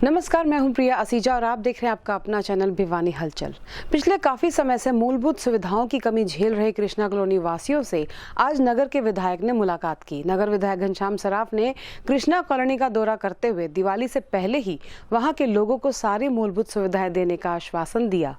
नमस्कार, मैं हूं प्रिया असीजा और आप देख रहे हैं आपका अपना चैनल भिवानी हलचल। पिछले काफी समय से मूलभूत सुविधाओं की कमी झेल रहे कृष्णा कॉलोनी वासियों से आज नगर के विधायक ने मुलाकात की। नगर विधायक घनश्याम सराफ ने कृष्णा कॉलोनी का दौरा करते हुए दिवाली से पहले ही वहां के लोगों को सारी मूलभूत सुविधाएं देने का आश्वासन दिया।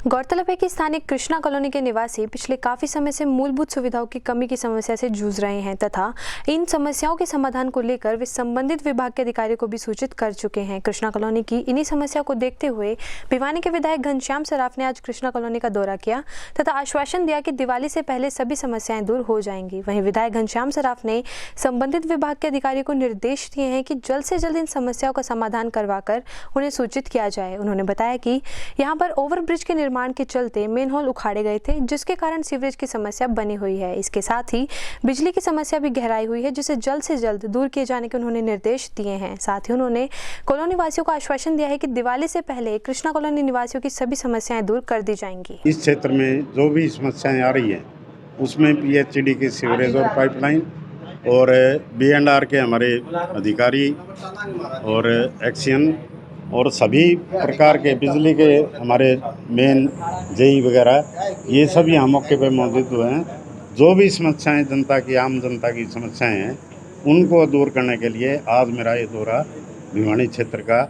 गौरतलब है कि स्थानिक कृष्णा कॉलोनी के निवासी पिछले काफी समय से मूलभूत सुविधाओं की कमी की समस्या से जूझ रहे हैं तथा इन समस्याओं के समाधान को लेकर वे संबंधित विभाग के अधिकारियों को भी सूचित कर चुके हैं। कृष्णा कॉलोनी की इन्हीं समस्या को देखते हुए भिवानी के विधायक घनश्याम सराफ ने आज कृष्णा कॉलोनी का दौरा किया तथा आश्वासन दिया कि दिवाली से पहले सभी समस्याएं दूर हो जाएंगी। वहीं विधायक घनश्याम सराफ ने संबंधित विभाग के अधिकारियों को निर्देश दिए हैं कि जल्द से जल्द इन समस्याओं का समाधान करवाकर उन्हें सूचित किया जाए। उन्होंने बताया कि यहाँ पर ओवरब्रिज के निर्माण के चलते मेन होल उखाड़े गए थे, जिसके कारण सीवरेज की समस्या बनी हुई है। इसके साथ ही बिजली की समस्या भी गहराई हुई है, जिसे जल्द से जल्द दूर किए जाने के उन्होंने निर्देश दिए हैं। साथ ही उन्होंने कॉलोनी वासियों को आश्वासन दिया है कि दिवाली से पहले कृष्णा कॉलोनी निवासियों की सभी समस्याएं दूर कर दी जाएंगी। इस क्षेत्र में जो भी समस्याएं आ रही है उसमें पीएचईडी की सीवरेज और पाइपलाइन और B&R के हमारे अधिकारी और एक्शन और सभी प्रकार के बिजली के हमारे मेन जेई वगैरह ये सभी यहाँ मौके पर मौजूद हुए हैं। जो भी समस्याएं जनता की आम जनता की समस्याएं हैं उनको दूर करने के लिए आज मेरा ये दौरा भिवानी क्षेत्र का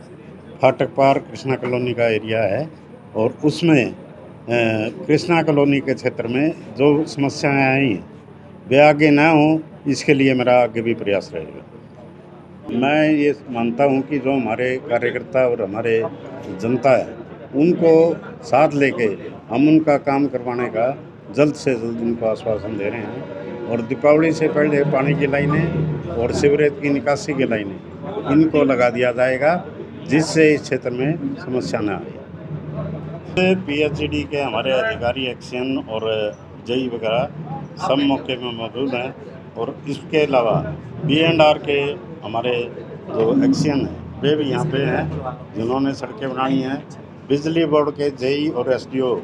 फाटक पार कृष्णा कॉलोनी का एरिया है और उसमें कृष्णा कॉलोनी के क्षेत्र में जो समस्याएं आई वे आगे ना हो, इसके लिए मेरा आगे भी प्रयास रहेगा। मैं ये मानता हूँ कि जो हमारे कार्यकर्ता और हमारे जनता है उनको साथ लेके हम उनका काम करवाने का जल्द से जल्द उनको आश्वासन दे रहे हैं और दीपावली से पहले पानी की लाइनें और सीवरेज की निकासी की लाइनें इनको लगा दिया जाएगा, जिससे इस क्षेत्र में समस्या न आए। पीएचईडी के हमारे अधिकारी एक्शन और जेई वगैरह सब मौके में मौजूद हैं और इसके अलावा B&R के हमारे जो एक्शन हैं वे भी यहाँ पे हैं, जिन्होंने सड़कें बनानी हैं। बिजली बोर्ड के जेई और एसडीओ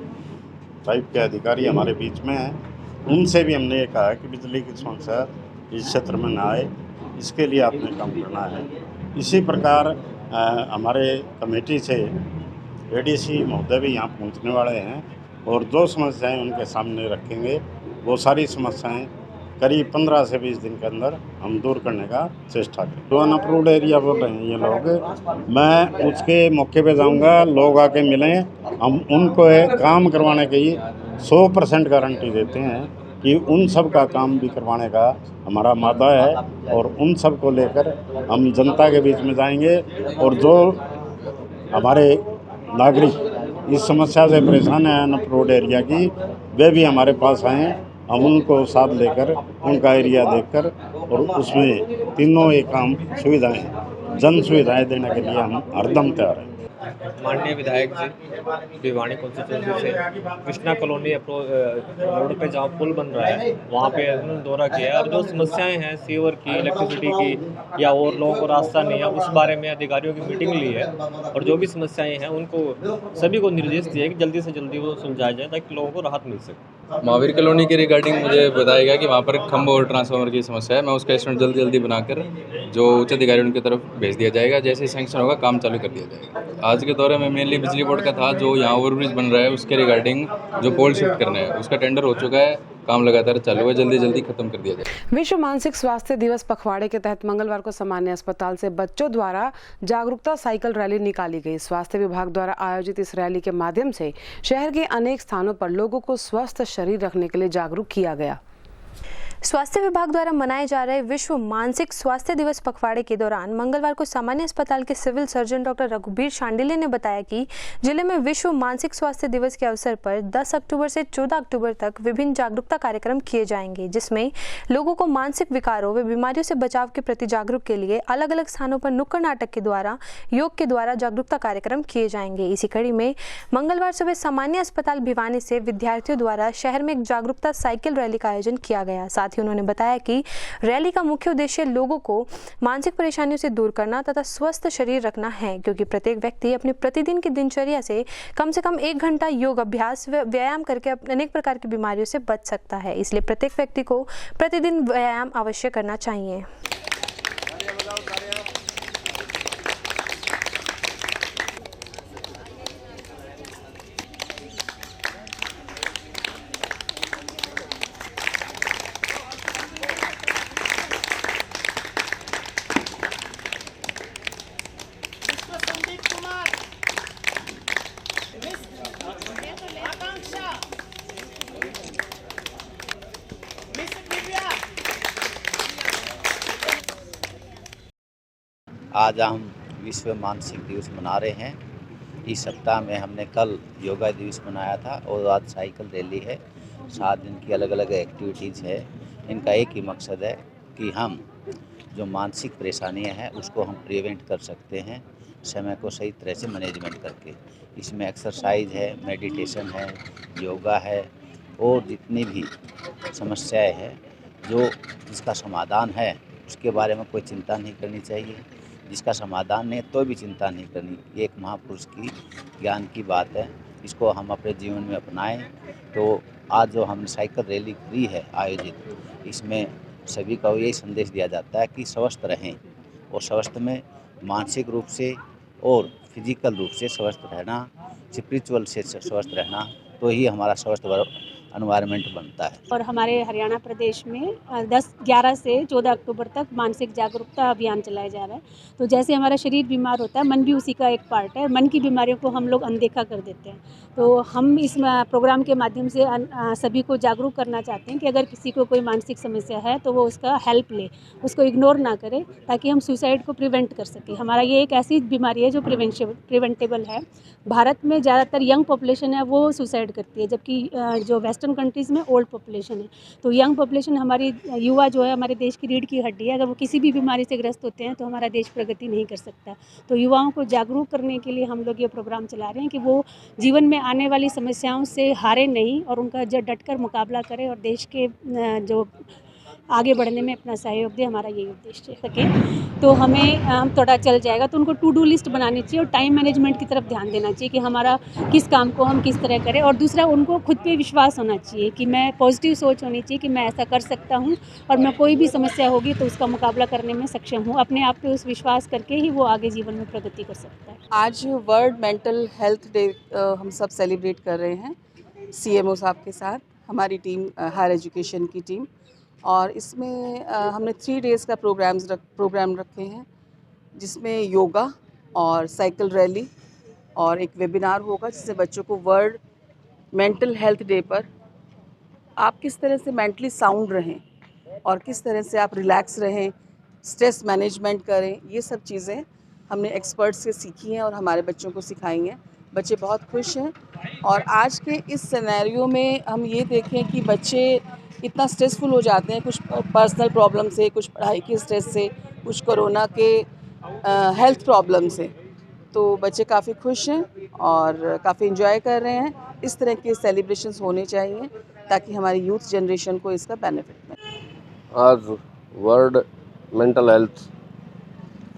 टाइप के अधिकारी हमारे बीच में हैं। उनसे भी हमने ये कहा है कि बिजली की समस्या इस क्षेत्र में ना आए, इसके लिए आपने काम करना है। इसी प्रकार हमारे कमेटी से एडीसी महोदय भी यहाँ पहुँचने वाले हैं और जो समस्याएं उनके सामने रखेंगे वो सारी समस्याएं करीब 15 से 20 दिन के अंदर हम दूर करने का चेष्टा करें। जो अनअप्रूव्ड एरिया बोल रहे हैं ये लोग, मैं उसके मौके पे जाऊंगा, लोग आके मिलें, हम उनको काम करवाने की 100% गारंटी देते हैं कि उन सब का काम भी करवाने का हमारा मादा है और उन सब को लेकर हम जनता के बीच में जाएंगे और जो हमारे नागरिक इस समस्या से परेशान हैं अनअप्रूव्ड एरिया की, वे भी हमारे पास आएँ, हम उनको साथ लेकर उनका एरिया देखकर और उसमें तीनों एक काम सुविधाएं जन सुविधाएं देने के लिए हम हरदम तैयार हैं। माननीय विधायक जी भिवानी कॉन्स्टिट्यूंसी से कृष्णा कॉलोनी रोड पे जहाँ पुल बन रहा है वहाँ पे उन्होंने दौरा किया है और जो समस्याएं हैं सीवर की, इलेक्ट्रिसिटी की या और लोगों को रास्ता नहीं है, उस बारे में अधिकारियों की मीटिंग ली है और जो भी समस्याएं हैं उनको सभी को निर्देश दिए कि जल्दी से जल्दी वो सुलझाया जाए ताकि लोगों को राहत मिल सके। महावीर कॉलोनी के रिगार्डिंग मुझे बताया गया कि वहाँ पर खंभ और ट्रांसफार्मर की समस्या है। मैं उसका एस्टिमेट जल्दी बनाकर जो उच्च अधिकारी उनकी तरफ भेज दिया जाएगा, जैसे सैंक्शन होगा काम चालू कर दिया जाएगा। आज के दौरे में मेनली बिजली बोर्ड का था, जो यहाँ ओवरब्रिज बन रहा है उसके रिगार्डिंग जो पोल शिफ्ट करना है उसका टेंडर हो चुका है, काम लगातार चालू है, जल्दी खत्म कर दिया जाए। विश्व मानसिक स्वास्थ्य दिवस पखवाड़े के तहत मंगलवार को सामान्य अस्पताल से बच्चों द्वारा जागरूकता साइकिल रैली निकाली गई। स्वास्थ्य विभाग द्वारा आयोजित इस रैली के माध्यम से शहर के अनेक स्थानों पर लोगों को स्वस्थ शरीर रखने के लिए जागरूक किया गया। स्वास्थ्य विभाग द्वारा मनाए जा रहे विश्व मानसिक स्वास्थ्य दिवस पखवाड़े के दौरान मंगलवार को सामान्य अस्पताल के civil surgeon doctor Raghubir Shandilya ने बताया कि जिले में विश्व मानसिक स्वास्थ्य दिवस के अवसर पर 10 अक्टूबर से 14 अक्टूबर तक विभिन्न जागरूकता कार्यक्रम किए जाएंगे, जिसमें लोगों को मानसिक विकारों व बीमारियों से बचाव के प्रति जागरूक के लिए अलग अलग स्थानों पर नुक्कड़ नाटक के द्वारा, योग के द्वारा जागरूकता कार्यक्रम किए जाएंगे। इसी कड़ी में मंगलवार सुबह सामान्य अस्पताल भिवानी से विद्यार्थियों द्वारा शहर में एक जागरूकता साइकिल रैली का आयोजन किया गया। साथ ही उन्होंने बताया कि रैली का मुख्य उद्देश्य लोगों को मानसिक परेशानियों से दूर करना तथा स्वस्थ शरीर रखना है, क्योंकि प्रत्येक व्यक्ति अपने प्रतिदिन की दिनचर्या से कम 1 घंटा योग अभ्यास व व्यायाम करके अनेक प्रकार की बीमारियों से बच सकता है। इसलिए प्रत्येक व्यक्ति को प्रतिदिन व्यायाम अवश्य करना चाहिए। आज हम विश्व मानसिक दिवस मना रहे हैं। इस सप्ताह में हमने कल योगा दिवस मनाया था और आज साइकिल रैली है। 7 दिन की अलग अलग एक्टिविटीज़ है। इनका एक ही मकसद है कि हम जो मानसिक परेशानियां हैं उसको हम प्रिवेंट कर सकते हैं, समय को सही तरह से मैनेजमेंट करके। इसमें एक्सरसाइज है, मेडिटेशन है, योगा है और जितनी भी समस्याएं हैं जिसका समाधान है उसके बारे में कोई चिंता नहीं करनी चाहिए। जिसका समाधान नहीं तो भी चिंता नहीं करनी। ये एक महापुरुष की ज्ञान की बात है। इसको हम अपने जीवन में अपनाएं। तो आज जो हमने साइकिल रैली की है आयोजित, इसमें सभी को यही संदेश दिया जाता है कि स्वस्थ रहें और स्वस्थ में मानसिक रूप से और फिजिकल रूप से स्वस्थ रहना, स्पिरिचुअल से स्वस्थ रहना, तो ही हमारा स्वस्थ एनवायरनमेंट बनता है। और हमारे हरियाणा प्रदेश में 11 से 14 अक्टूबर तक मानसिक जागरूकता अभियान चलाया जा रहा है। तो जैसे हमारा शरीर बीमार होता है, मन भी उसी का एक पार्ट है। मन की बीमारियों को हम लोग अनदेखा कर देते हैं। तो हम इस प्रोग्राम के माध्यम से सभी को जागरूक करना चाहते हैं कि अगर किसी को कोई मानसिक समस्या है तो वो उसका हेल्प ले, उसको इग्नोर ना करे, ताकि हम सुसाइड को प्रिवेंट कर सकें। हमारा ये एक ऐसी बीमारी है जो प्रिवेंटेबल है। भारत में ज़्यादातर यंग पॉपुलेशन है वो सुसाइड करती है, जबकि जो वेस्टर्न कंट्रीज़ में ओल्ड पॉपुलेशन है। तो यंग पॉपुलेशन, हमारी युवा जो है हमारे देश की रीढ़ की हड्डी है। अगर वो किसी भी बीमारी से ग्रस्त होते हैं तो हमारा देश प्रगति नहीं कर सकता। तो युवाओं को जागरूक करने के लिए हम लोग ये प्रोग्राम चला रहे हैं कि वो जीवन में आने वाली समस्याओं से हारे नहीं और उनका डटकर मुकाबला करें और देश के जो आगे बढ़ने में अपना सहयोग दे। हमारा यही उद्देश्य सके तो हम थोड़ा चल जाएगा। तो उनको टू डू लिस्ट बनानी चाहिए और टाइम मैनेजमेंट की तरफ ध्यान देना चाहिए कि हमारा किस काम को हम किस तरह करें। और दूसरा, उनको खुद पे विश्वास होना चाहिए कि मैं पॉजिटिव सोच होनी चाहिए कि मैं ऐसा कर सकता हूँ और मैं कोई भी समस्या होगी तो उसका मुकाबला करने में सक्षम हूँ। अपने आप पे उस विश्वास करके ही वो आगे जीवन में प्रगति कर सकता है। आज वर्ल्ड मेंटल हेल्थ डे हम सब सेलिब्रेट कर रहे हैं CMO साहब के साथ, हमारी टीम हायर एजुकेशन की टीम। और इसमें हमने 3 डेज़ का प्रोग्राम रखे हैं, जिसमें योगा और साइकिल रैली और एक वेबिनार होगा, जिससे बच्चों को वर्ल्ड मेंटल हेल्थ डे पर आप किस तरह से मेंटली साउंड रहें और किस तरह से आप रिलैक्स रहें, स्ट्रेस मैनेजमेंट करें, ये सब चीज़ें हमने एक्सपर्ट से सीखी हैं और हमारे बच्चों को सिखाई हैं। बच्चे बहुत खुश हैं। और आज के इस सिनेरियो में हम ये देखें कि बच्चे इतना स्ट्रेसफुल हो जाते हैं, कुछ पर्सनल प्रॉब्लम से, कुछ पढ़ाई के स्ट्रेस से, कुछ कोरोना के हेल्थ प्रॉब्लम से। तो बच्चे काफ़ी खुश हैं और काफ़ी एंजॉय कर रहे हैं। इस तरह के सेलिब्रेशंस होने चाहिए ताकि हमारी यूथ जनरेशन को इसका बेनिफिट मिले। आज वर्ल्ड मेंटल हेल्थ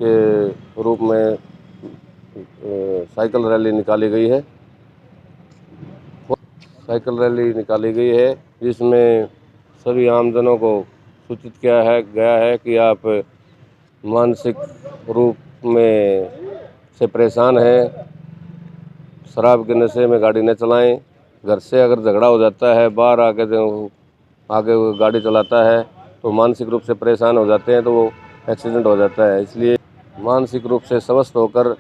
के रूप में साइकिल रैली निकाली गई है। साइकिल रैली निकाली गई है जिसमें सभी आमजनों को सूचित किया गया है कि आप मानसिक रूप में से परेशान हैं, शराब के नशे में गाड़ी न चलाएं। घर से अगर झगड़ा हो जाता है, बाहर आगे गाड़ी चलाता है तो मानसिक रूप से परेशान हो जाते हैं तो वो एक्सीडेंट हो जाता है। इसलिए मानसिक रूप से स्वस्थ होकर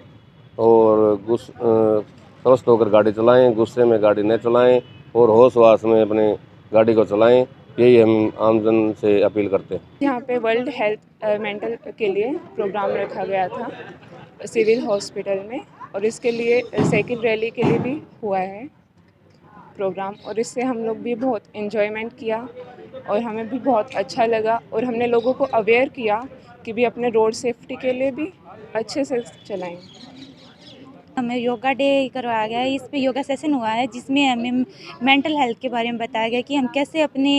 स्वस्थ होकर गाड़ी चलाएं, गुस्से में गाड़ी न चलाएं और होश वास में अपने गाड़ी को चलाएं। यही हम आमजन से अपील करते हैं। यहाँ पे वर्ल्ड हेल्थ मेंटल के लिए प्रोग्राम रखा गया था सिविल हॉस्पिटल में, और इसके लिए साइकिल रैली के लिए भी हुआ है प्रोग्राम, और इससे हम लोग भी बहुत एंजॉयमेंट किया और हमें भी बहुत अच्छा लगा। और हमने लोगों को अवेयर किया कि भी अपने रोड सेफ्टी के लिए भी अच्छे से चलाएं। हमें योगा डे करवाया गया है। इस पे योगा सेशन हुआ है जिसमें हमें मेंटल हेल्थ के बारे में बताया गया कि हम कैसे अपने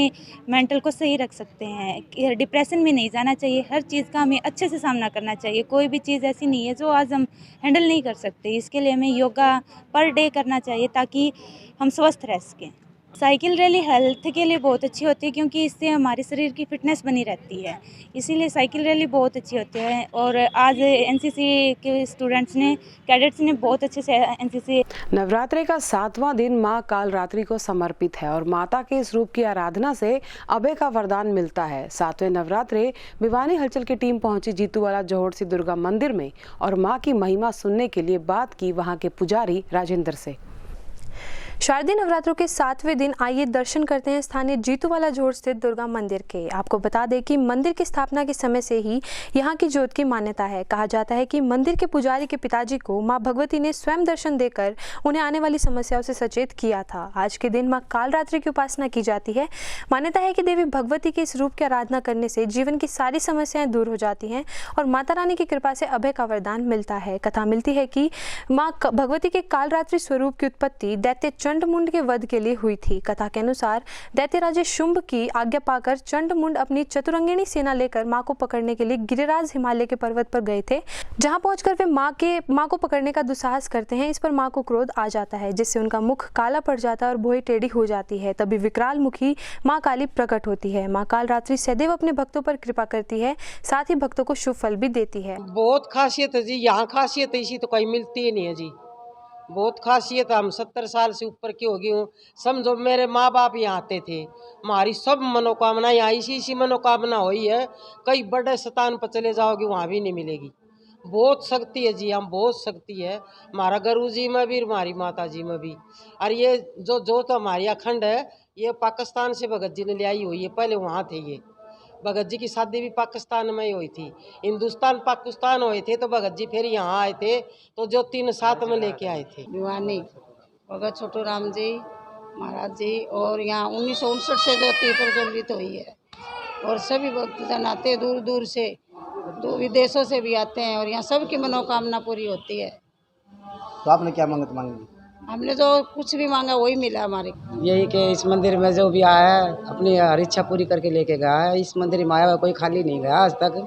मेंटल को सही रख सकते हैं। डिप्रेशन में नहीं जाना चाहिए, हर चीज़ का हमें अच्छे से सामना करना चाहिए। कोई भी चीज़ ऐसी नहीं है जो आज हम हैंडल नहीं कर सकते। इसके लिए हमें योगा पर डे करना चाहिए ताकि हम स्वस्थ रह सकें। साइकिल रैली हेल्थ के लिए बहुत अच्छी होती है क्योंकि इससे हमारे शरीर की फिटनेस बनी रहती है, इसीलिए साइकिल रैली बहुत अच्छी होती है। और आज एनसीसी के स्टूडेंट्स ने, कैडेट्स ने बहुत अच्छे से एनसीसी। नवरात्रि का 7वां दिन मां कालरात्रि को समर्पित है और माता के इस रूप की आराधना से अभय का वरदान मिलता है। 7वें नवरात्रि भिवानी हलचल की टीम पहुंची जीतूवाला जोहड़ दुर्गा मंदिर में और मां की महिमा सुनने के लिए बात की वहां के पुजारी राजेंद्र से। शारदीय नवरात्रों के 7वें दिन आइए दर्शन करते हैं स्थानीय जीतूवाला जोड़ स्थित दुर्गा मंदिर के। आपको बता दें कि मंदिर की स्थापना के समय से ही यहाँ की ज्योत की मान्यता है। कहा जाता है कि मंदिर के पुजारी के पिताजी को मां भगवती ने स्वयं दर्शन देकर उन्हें आने वाली समस्याओं से सचेत किया था। आज के दिन मां कालरात्रि की उपासना की जाती है। मान्यता है कि देवी भगवती के इस रूप की आराधना करने से जीवन की सारी समस्याएं दूर हो जाती हैं और माता रानी की कृपा से अभय का वरदान मिलता है। कथा मिलती है कि मां भगवती के कालरात्रि स्वरूप की उत्पत्ति दैत्य चंडमुंड के वध के लिए हुई थी। कथा के अनुसार दैत्यराज शुंभ की आज्ञा पाकर चंडमुंड अपनी चतुरंगिणी सेना लेकर मां को पकड़ने के लिए गिरिराज हिमालय के पर्वत पर गए थे। जहां पहुंचकर वे मां को पकड़ने का दुस्साहस करते हैं। इस पर मां को क्रोध आ जाता है, जिससे उनका मुख काला पड़ जाता है और भौहें टेढ़ी हो जाती है। तभी विकराल मुखी मां काली प्रकट होती है। मां कालरात्रि सदैव अपने भक्तों पर कृपा करती है, साथ ही भक्तों को शुभ फल भी देती है। बहुत खासियत है जी, यहाँ खासियत ऐसी तो कहीं मिलती ही नहीं है जी। बहुत खासियत है। हम 70 साल से ऊपर की हो गई हूँ। समझो मेरे माँ बाप यहाँ आते थे, हमारी सब मनोकामना यहाँ इसी मनोकामना हुई है। कई बड़े स्थान पर चले जाओगे वहाँ भी नहीं मिलेगी। बहुत शक्ति है जी, हम बहुत शक्ति है हमारा गुरु जी में भी, हमारी माता जी में भी। और ये जो तो हमारी अखंड है, ये पाकिस्तान से भगत जी ने ले आई हुई है। पहले वहाँ थे ये भगत जी की शादी भी पाकिस्तान में ही हुई थी। हिंदुस्तान पाकिस्तान हुए थे तो भगत जी फिर यहाँ आए थे, तो जो 3 साथ में लेके आए थे। भिवानी भगत छोटू राम जी महाराज जी, और यहाँ 1959 से ज्योति प्रज्वलित हुई है और सभी भक्तजन आते हैं दूर दूर से, विदेशों से भी आते हैं और यहाँ सबकी मनोकामना पूरी होती है। तो आपने क्या मन्नत मांगी? हमने जो कुछ भी मांगा वही मिला हमारे। यही कि इस मंदिर में जो भी आया है अपनी हर इच्छा पूरी करके लेके गया है। इस मंदिर में आया हुआ कोई खाली नहीं गया आज तक।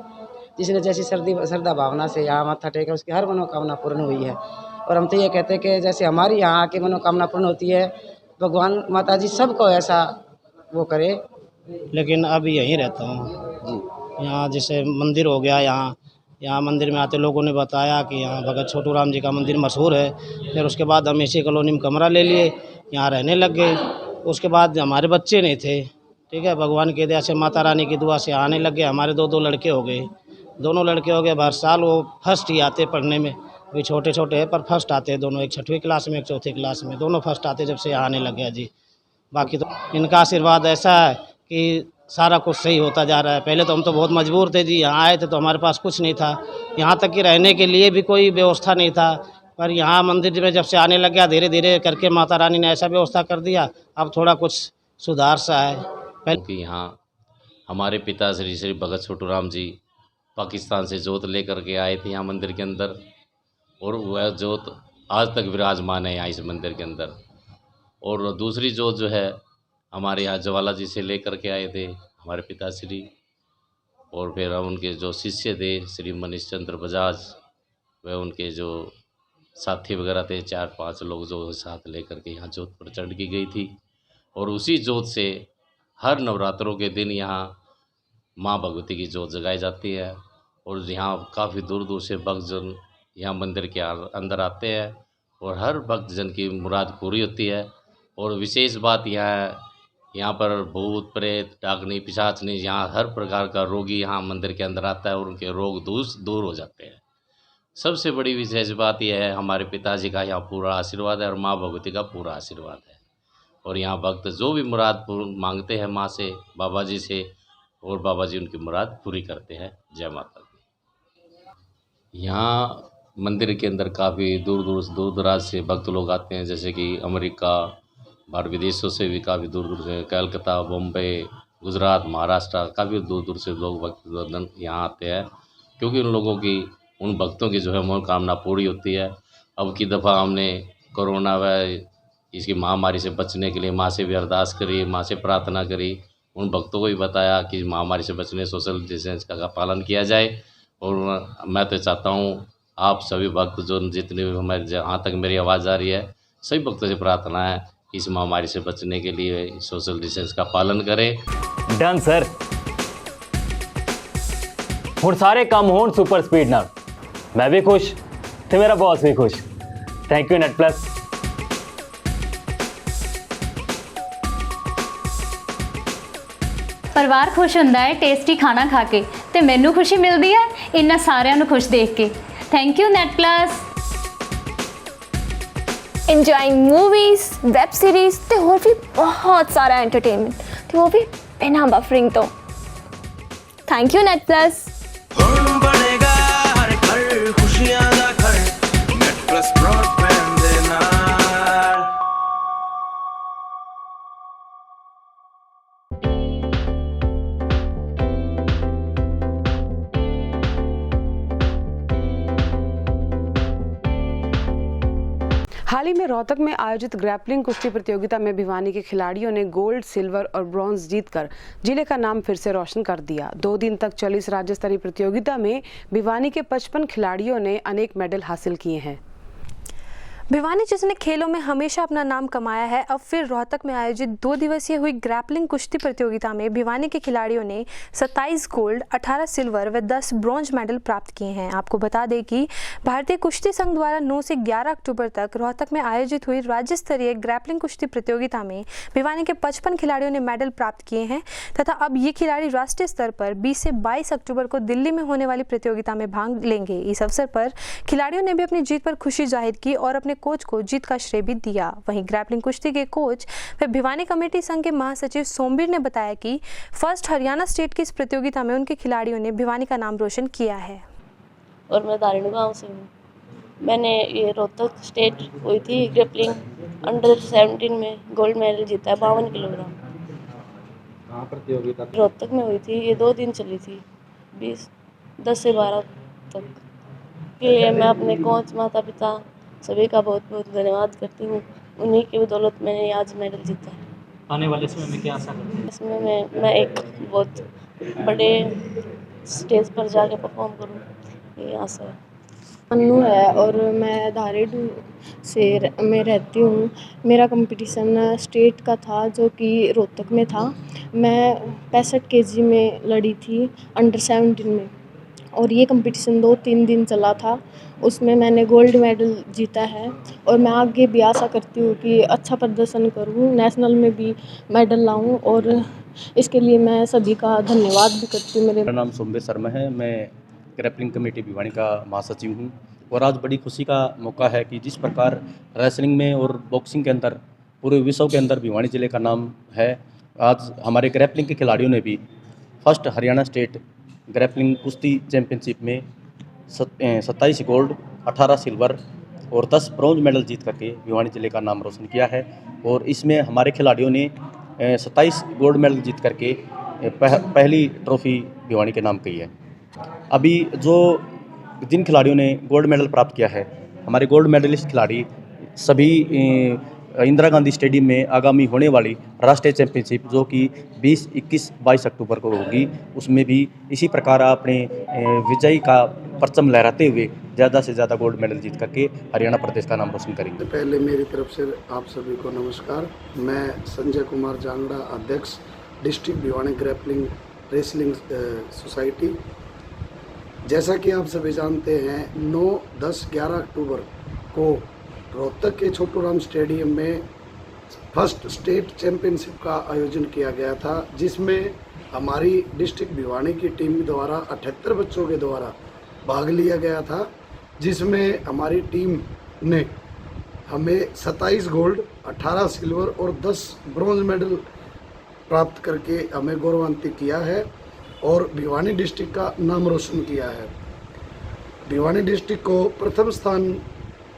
जिसने जैसी श्रद्धा भावना से यहाँ माथा टेका उसकी हर मनोकामना पूर्ण हुई है। और हम तो ये कहते हैं कि जैसे हमारी यहाँ आके मनोकामना पूर्ण होती है, भगवान माता जी सबको ऐसा वो करे। लेकिन अभी यहीं रहता हूँ। यहाँ जैसे मंदिर हो गया, यहाँ मंदिर में आते लोगों ने बताया कि यहाँ भगत छोटू राम जी का मंदिर मशहूर है। फिर उसके बाद हम इसी कॉलोनी में कमरा ले लिए, यहाँ रहने लग गए। उसके बाद हमारे बच्चे नहीं थे, ठीक है, भगवान की दया से माता रानी की दुआ से आने लग गए। हमारे दो लड़के हो गए, दोनों लड़के हो गए। हर साल वो फर्स्ट ही आते पढ़ने में, भी छोटे छोटे हैं पर फर्स्ट आते हैं दोनों, एक 6वीं क्लास में एक 4थी क्लास में, दोनों फर्स्ट आते जब से यहाँ आने लग गया जी। बाकी तो इनका आशीर्वाद ऐसा है कि सारा कुछ सही होता जा रहा है। पहले तो हम तो बहुत मजबूर थे जी, यहाँ आए थे तो हमारे पास कुछ नहीं था, यहाँ तक कि रहने के लिए भी कोई व्यवस्था नहीं था। पर यहाँ मंदिर में जब से आने लग गया, धीरे धीरे करके माता रानी ने ऐसा व्यवस्था कर दिया, अब थोड़ा कुछ सुधार सा है। क्योंकि यहाँ हमारे पिता श्री भगत छोटू राम जी पाकिस्तान से जोत लेकर के आए थे यहाँ मंदिर के अंदर, और वह जोत आज तक विराजमान है यहाँ इस मंदिर के अंदर। और दूसरी जोत जो है हमारे यहाँ ज्वाला जी से लेकर के आए थे हमारे पिताश्री, और फिर हम उनके जो शिष्य थे श्री मनीष चंद्र बजाज, वह उनके जो साथी वगैरह थे 4-5 लोग जो साथ लेकर के यहाँ जोत पर चढ़ की गई थी। और उसी जोत से हर नवरात्रों के दिन यहाँ माँ भगवती की जोत जगाई जाती है। और यहाँ काफ़ी दूर दूर से भक्तजन यहाँ मंदिर के अंदर आते हैं और हर भक्तजन की मुराद पूरी होती है। और विशेष बात यहाँ पर भूत प्रेत डाकनी पिशाचनी, यहाँ हर प्रकार का रोगी यहाँ मंदिर के अंदर आता है और उनके रोग दूर हो जाते हैं। सबसे बड़ी विशेष बात यह है हमारे पिताजी का यहाँ पूरा आशीर्वाद है और माँ भगवती का पूरा आशीर्वाद है। और यहाँ भक्त जो भी मुराद मांगते हैं माँ से, बाबा जी से, और बाबा जी उनकी मुराद पूरी करते हैं। जय माता दी। यहाँ मंदिर के अंदर काफ़ी दूर दराज से भक्त लोग आते हैं, जैसे कि अमेरिका, बाहर विदेशों से भी काफ़ी दूर दूर से, कलकत्ता, बॉम्बे, गुजरात, महाराष्ट्र, काफ़ी दूर दूर से लोग भक्त यहाँ आते हैं, क्योंकि उन लोगों की, उन भक्तों की जो है मनोकामना पूरी होती है। अब की दफ़ा हमने कोरोना व इसकी महामारी से बचने के लिए माँ से भी अरदास करी, माँ से प्रार्थना करी। उन भक्तों को भी बताया कि महामारी से बचने सोशल डिस्टेंस का पालन किया जाए। और मैं तो चाहता हूँ आप सभी भक्त जो जितने भी हमारे, जहाँ तक मेरी आवाज़ आ रही है, सभी भक्तों से प्रार्थना है इस महामारी से बचने के लिए सोशल डिस्टेंस का पालन करें। डन सर, हुण सारे काम होण सुपर स्पीड नाल, मैं भी खुश ते मेरा बॉस भी खुश। Thank you net plus. परिवार खुश हुंदा है टेस्टी खाना खा के, ते मैनू खुशी मिलती है इन्ना सारिਆਂ ਨੂੰ खुश देख के। Thank you net plus. Enjoying movies, web series ਤੇ ਹੋਰ ਵੀ ਬਹੁਤ ਸਾਰਾ ਐਂਟਰਟੇਨਮੈਂਟ ਤੇ ਉਹ ਵੀ ਬਿਨਾਂ ਬਫਰਿੰਗ ਤੋਂ। Thank you net plus. ਬਣੇਗਾ ਹਰ ਘਰ ਖੁਸ਼ੀਆਂ ਦਾ ਘਰ ਨੈਟ ਪਲੱਸ ਬ੍ਰੌਡਬੈਂਡ ਦੇ ਨਾਲ। हाल ही में रोहतक में आयोजित ग्रैपलिंग कुश्ती प्रतियोगिता में भिवानी के खिलाड़ियों ने गोल्ड, सिल्वर और ब्रॉन्ज जीतकर जिले का नाम फिर से रोशन कर दिया। 2 दिन तक चली इस राज्य स्तरीय प्रतियोगिता में भिवानी के 55 खिलाड़ियों ने अनेक मेडल हासिल किए हैं। भिवानी जिसने खेलों में हमेशा अपना नाम कमाया है, अब फिर रोहतक में आयोजित 2 दिवसीय हुई ग्रैपलिंग कुश्ती प्रतियोगिता में भिवानी के खिलाड़ियों ने 27 गोल्ड, 18 सिल्वर व 10 ब्रॉन्ज मेडल प्राप्त किए हैं। आपको बता दें कि भारतीय कुश्ती संघ द्वारा 9 से 11 अक्टूबर तक रोहतक में आयोजित हुई राज्य स्तरीय ग्रैपलिंग कुश्ती प्रतियोगिता में भिवानी के 55 खिलाड़ियों ने मेडल प्राप्त किए हैं तथा अब ये खिलाड़ी राष्ट्रीय स्तर पर 20 से 22 अक्टूबर को दिल्ली में होने वाली प्रतियोगिता में भाग लेंगे। इस अवसर पर खिलाड़ियों ने भी अपनी जीत पर खुशी जाहिर की और अपने कोच को जीत का श्रेय भी दिया। वहीं ग्रैपलिंग कुश्ती के कोच व भिवानी कमेटी संघ के महासचिव सोमवीर ने बताया कि फर्स्ट हरियाणा स्टेट की इस प्रतियोगिता में उनके खिलाड़ियों ने भिवानी का नाम रोशन किया है। और मैं दारिणी गांव से हूँ। मैंने ये रोहतक स्टेट हुई थी ग्रैपलिंग अंडर 17 में गोल्ड मेडल जीता है 52 किलोग्राम। कहाँ प्रतियोगिता? रोहतक में हुई थी। ये 2 दिन चली थी, 10 से 12 तक। के लिए मैं अपने कोच, माता पिता सभी का बहुत बहुत धन्यवाद करती हूँ। उन्हीं की बदौलत मैंने आज मेडल जीता है। आने वाले समय में क्या आशा करते हैं? इसमें मैं एक बहुत बड़े स्टेज पर जाके परफॉर्म करूँ, ये आशा है। अनु है और मैं धारेडू से में रहती हूँ। मेरा कंपटीशन स्टेट का था जो कि रोहतक में था। मैं 65 केजी में लड़ी थी अंडर 17 में और ये कंपटीशन 2-3 दिन चला था। उसमें मैंने गोल्ड मेडल जीता है और मैं आगे भी आशा करती हूँ कि अच्छा प्रदर्शन करूँ, नेशनल में भी मेडल लाऊँ और इसके लिए मैं सभी का धन्यवाद भी करती हूँ। मेरा नाम सोमवीर शर्मा है। मैं ग्रैपलिंग कमेटी भिवानी का महासचिव हूँ और आज बड़ी खुशी का मौका है कि जिस प्रकार रेसलिंग में और बॉक्सिंग के अंदर पूरे विश्व के अंदर भिवानी जिले का नाम है, आज हमारे ग्रैपलिंग के खिलाड़ियों ने भी फर्स्ट हरियाणा स्टेट ग्रैपलिंग कुश्ती चैंपियनशिप में 27 गोल्ड, 18 सिल्वर और 10 ब्रॉन्ज मेडल जीत करके भिवानी जिले का नाम रोशन किया है। और इसमें हमारे खिलाड़ियों ने 27 गोल्ड मेडल जीत करके पहली ट्रॉफी भिवानी के नाम की है। अभी जिन खिलाड़ियों ने गोल्ड मेडल प्राप्त किया है, हमारे गोल्ड मेडलिस्ट खिलाड़ी सभी इंदिरा गांधी स्टेडियम में आगामी होने वाली राष्ट्रीय चैंपियनशिप जो कि 20, 21, 22 अक्टूबर को होगी, उसमें भी इसी प्रकार अपने विजयी का परचम लहराते हुए ज़्यादा से ज़्यादा गोल्ड मेडल जीत करके हरियाणा प्रदेश का नाम रोशन करेंगे। पहले मेरी तरफ से आप सभी को नमस्कार। मैं संजय कुमार जांगड़ा, अध्यक्ष district Bhiwani grappling wrestling society. जैसा कि आप सभी जानते हैं, 9, 10, 11 अक्टूबर को रोहतक के छोटू राम स्टेडियम में फर्स्ट स्टेट चैंपियनशिप का आयोजन किया गया था, जिसमें हमारी डिस्ट्रिक्ट भिवानी की टीम द्वारा 78 बच्चों के द्वारा भाग लिया गया था, जिसमें हमारी टीम ने हमें 27 गोल्ड, 18 सिल्वर और 10 ब्रॉन्ज मेडल प्राप्त करके हमें गौरवान्वित किया है और भिवानी डिस्ट्रिक्ट का नाम रोशन किया है। भिवानी डिस्ट्रिक्ट को प्रथम स्थान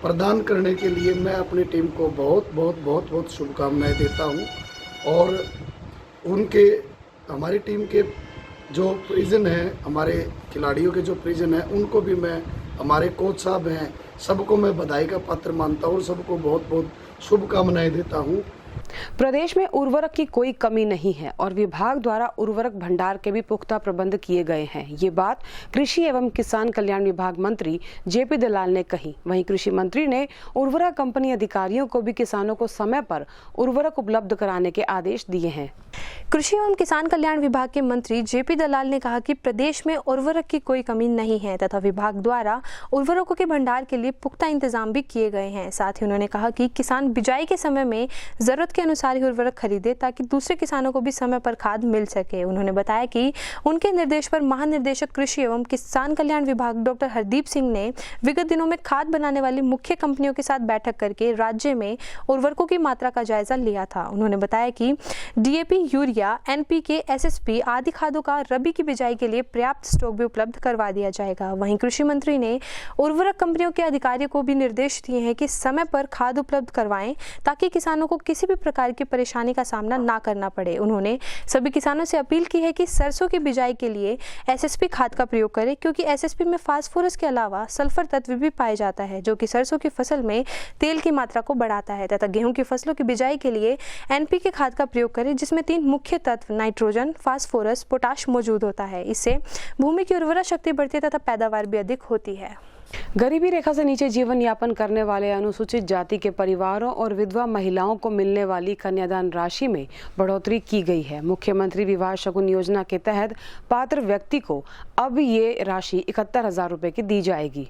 प्रदान करने के लिए मैं अपनी टीम को बहुत शुभकामनाएं देता हूं और हमारी टीम के जो प्रिजन हैं, हमारे खिलाड़ियों के जो प्रिजन हैं, उनको भी मैं, हमारे कोच साहब हैं, सबको मैं बधाई का पात्र मानता हूँ और सबको बहुत शुभकामनाएं देता हूँ। प्रदेश में उर्वरक की कोई कमी नहीं है और विभाग द्वारा उर्वरक भंडार के भी पुख्ता प्रबंध किए गए हैं। ये बात कृषि एवं किसान कल्याण विभाग मंत्री जेपी दलाल ने कही। वहीं कृषि मंत्री ने उर्वरक कंपनी अधिकारियों को भी किसानों को समय पर उर्वरक उपलब्ध कराने के आदेश दिए हैं। कृषि एवं किसान कल्याण विभाग के मंत्री जेपी दलाल ने कहा कि प्रदेश में उर्वरक की कोई कमी नहीं है तथा विभाग द्वारा उर्वरकों के भंडार के लिए पुख्ता इंतजाम भी किए गए हैं। साथ ही उन्होंने कहा कि किसान बिजाई के समय में जरूरत के अनुसार ही उर्वरक खरीदे ताकि दूसरे किसानों को भी समय पर खाद मिल सके। उन्होंने बताया कि उनके निर्देश पर महानिदेशक कृषि एवं किसान कल्याण विभाग डॉक्टर हरदीप सिंह ने विगत दिनों में खाद बनाने वाली मुख्य कंपनियों के साथ बैठक करके राज्य में उर्वरकों की मात्रा का जायजा लिया था। उन्होंने बताया कि डीएपी, यूरिया, एनपीके, एसएसपी आदि खादों का रबी की बिजाई के लिए पर्याप्त स्टॉक भी उपलब्ध करवा दिया जाएगा। वहीं कृषि मंत्री ने उर्वरक कंपनियों के अधिकारियों को भी निर्देश दिए हैं कि समय पर खाद उपलब्ध करवाएं ताकि किसानों को किसी भी प्रकार की परेशानी का सामना ना करना पड़े। उन्होंने सभी किसानों से अपील की है कि सरसों की बिजाई के लिए एसएसपी खाद का प्रयोग करें क्योंकि एसएसपी में फास्फोरस के अलावा सल्फर तत्व भी पाया जाता है जो कि सरसों की फसल में तेल की मात्रा को बढ़ाता है तथा गेहूं की फसलों की बिजाई के लिए एनपीके खाद का प्रयोग करें जिसमें 3 मुख्य तत्व नाइट्रोजन, फास्फोरस, पोटाश मौजूद होता है। इससे भूमि की उर्वरा शक्ति बढ़ती है तथा पैदावार भी अधिक होती है। गरीबी रेखा से नीचे जीवन यापन करने वाले अनुसूचित जाति के परिवारों और विधवा महिलाओं को मिलने वाली कन्यादान राशि में बढ़ोतरी की गई है। मुख्यमंत्री विवाह शगुन योजना के तहत पात्र व्यक्ति को अब ये राशि 71,000 रुपए की दी जाएगी।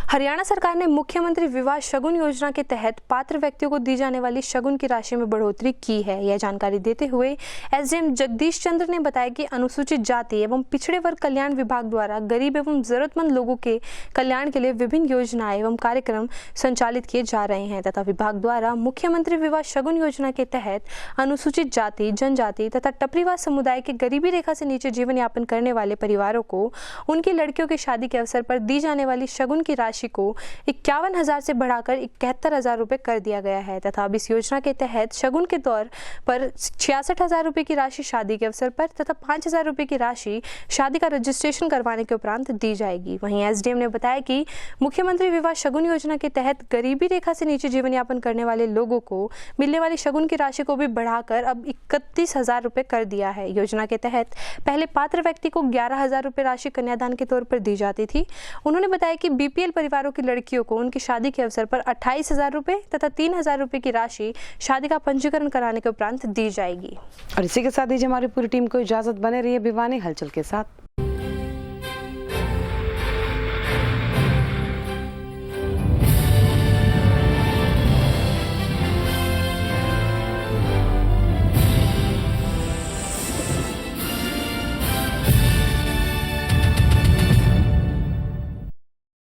हरियाणा सरकार ने मुख्यमंत्री विवाह शगुन योजना के तहत पात्र व्यक्तियों को दी जाने वाली शगुन की राशि में बढ़ोतरी की है। यह जानकारी देते हुए एसडीएम जगदीश चंद्र ने बताया कि अनुसूचित जाति एवं पिछड़े वर्ग कल्याण विभाग द्वारा गरीब एवं जरूरतमंद लोगों के कल्याण के लिए विभिन्न योजनाएं एवं कार्यक्रम संचालित किए जा रहे हैं तथा विभाग द्वारा मुख्यमंत्री विवाह शगुन योजना के तहत अनुसूचित जाति, जनजाति तथा टपरीवास समुदाय के गरीबी रेखा से नीचे जीवन यापन करने वाले परिवारों को उनकी लड़कियों की शादी के अवसर पर दी जाने वाली शगुन की राशि को 51,000 से बढ़ाकर 71,000 रुपए कर दिया गया है तथा अब इस योजना के तहत शगुन के तौर पर 66,000 रुपए की राशि शादी के अवसर पर तथा 5,000 रुपए की राशि शादी का रजिस्ट्रेशन करवाने के उपरांत दी जाएगी। वहीं एसडीएम ने बताया कि मुख्यमंत्री विवाह शगुन योजना के तहत गरीबी रेखा से नीचे जीवन यापन करने वाले लोगों को मिलने वाली शगुन की राशि को भी बढ़ाकर अब 31,000 रुपए कर दिया है। योजना के तहत पहले पात्र व्यक्ति को 11,000 रुपए राशि कन्यादान के तौर पर दी जाती थी। उन्होंने बताया कि बीपीएल परिवारों की लड़कियों को उनकी शादी के अवसर पर 28,000 रुपए तथा 3,000 रुपए की राशि शादी का पंजीकरण कराने के उपरांत दी जाएगी। और इसी के साथ दीजिए हमारी पूरी टीम को इजाजत। बने रहिए भिवानी हलचल के साथ।